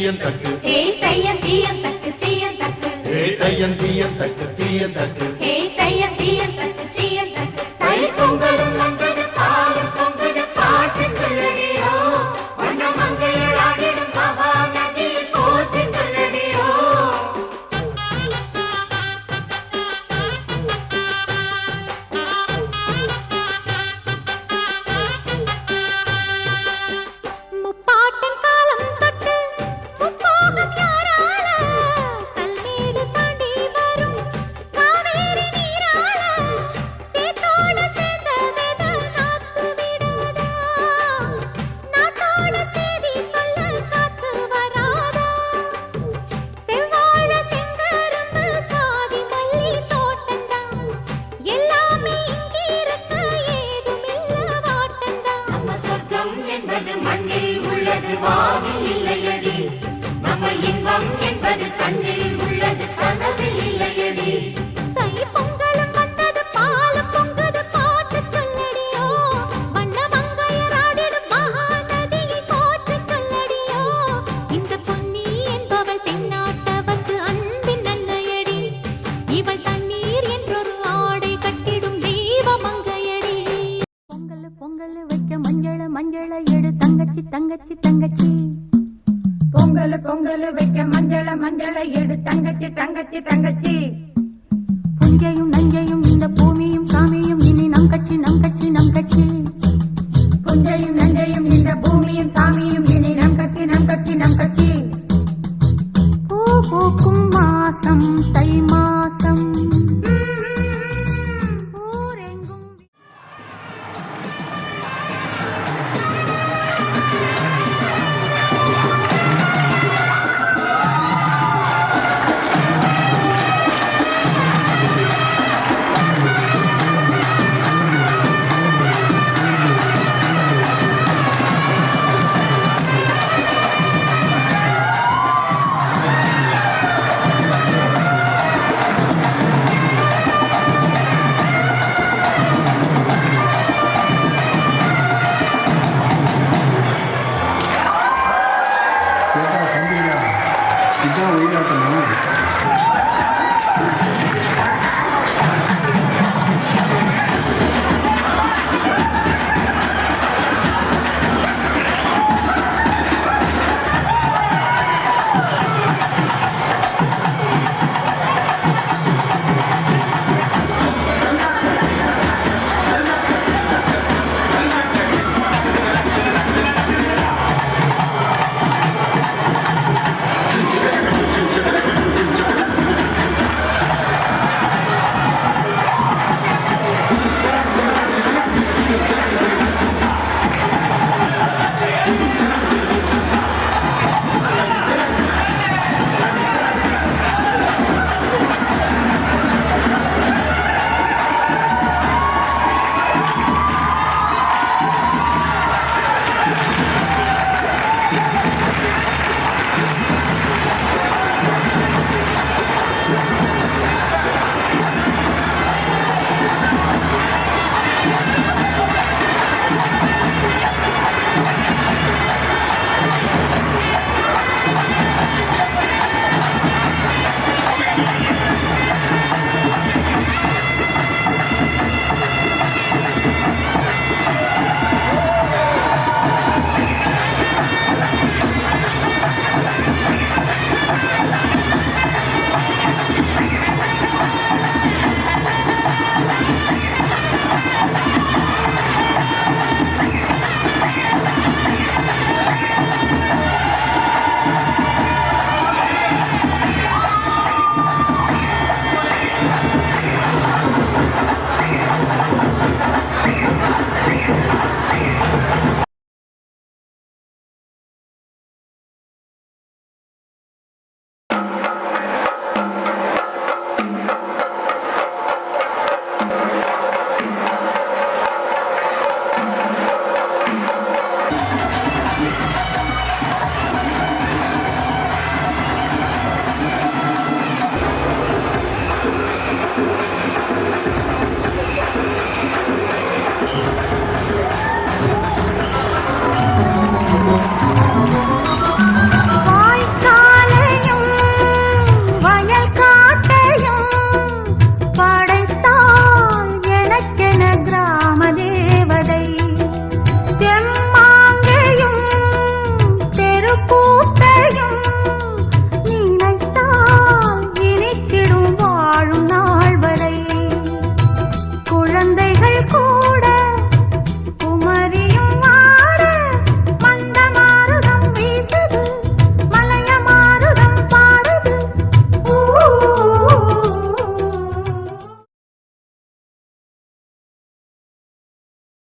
தீயன் தக்கு ஹே தையன் தீயன் தக்கு தீயன் தக்கு ஹே தையன் தீயன் தக்கு தீயன் தக்கு ஹே தையன் தீயன் தக்கு தீயன் தக்கு தை பொங்கலும் வந்தது பாலும் பொங்குது பாட்டு சொல்லடியோ வண்ண மங்கையர் ஆடிடும் மகாநதியில் போற்றி சொல்லடியோ முப்பாட்டின் காலம் தொட்டு முப்போகம் யாரால கல்மேடு தாண்டி வரும் காவேரி நீரால சேத்தோடு சேர்ந்த வேத நாத்து விடாதா நாத்தோடு சேதி சொல்ல காத்து வராதா செவ்வாழ செங்கரும்பு சாதி மல்லி தோட்டந்தான் எல்லாமே இங்கிருக்க ஏதுமில்ல வாட்டந்தான் நம்ம சொர்க்கம் என்பது மண்ணில் உள்ளது வானில் இல்லையடி நம்ம இன்பம் என்பது கண்ணில் உள்ளது கனவில் இல்லையடி தை பொங்கலும் வந்தது பாலும் பொங்குது பாட்டு சொல்லடியோ வண்ண மங்கையர் ஆடிடும் மகாநதியை போற்றி சொல்லடியோ இந்த பொன்னி என்பவள் தென்னாட்டவர்க்கு அன்பின் நன்மையடி இவள் தண்ணீர் என்றொரு ஆடை கட்டிடும் தெய்வ மங்கையடி பொங்கல் பொங்கல் வைக்க மஞ்சள மஞ்சள எடு தங்கச்சி தங்கச்சி தங்கச்சி பொங்கல் பொங்கல் வைக்க மஞ்சள மஞ்சள எடு தங்கச்சி தங்கச்சி தங்கச்சி புஞ்சையும்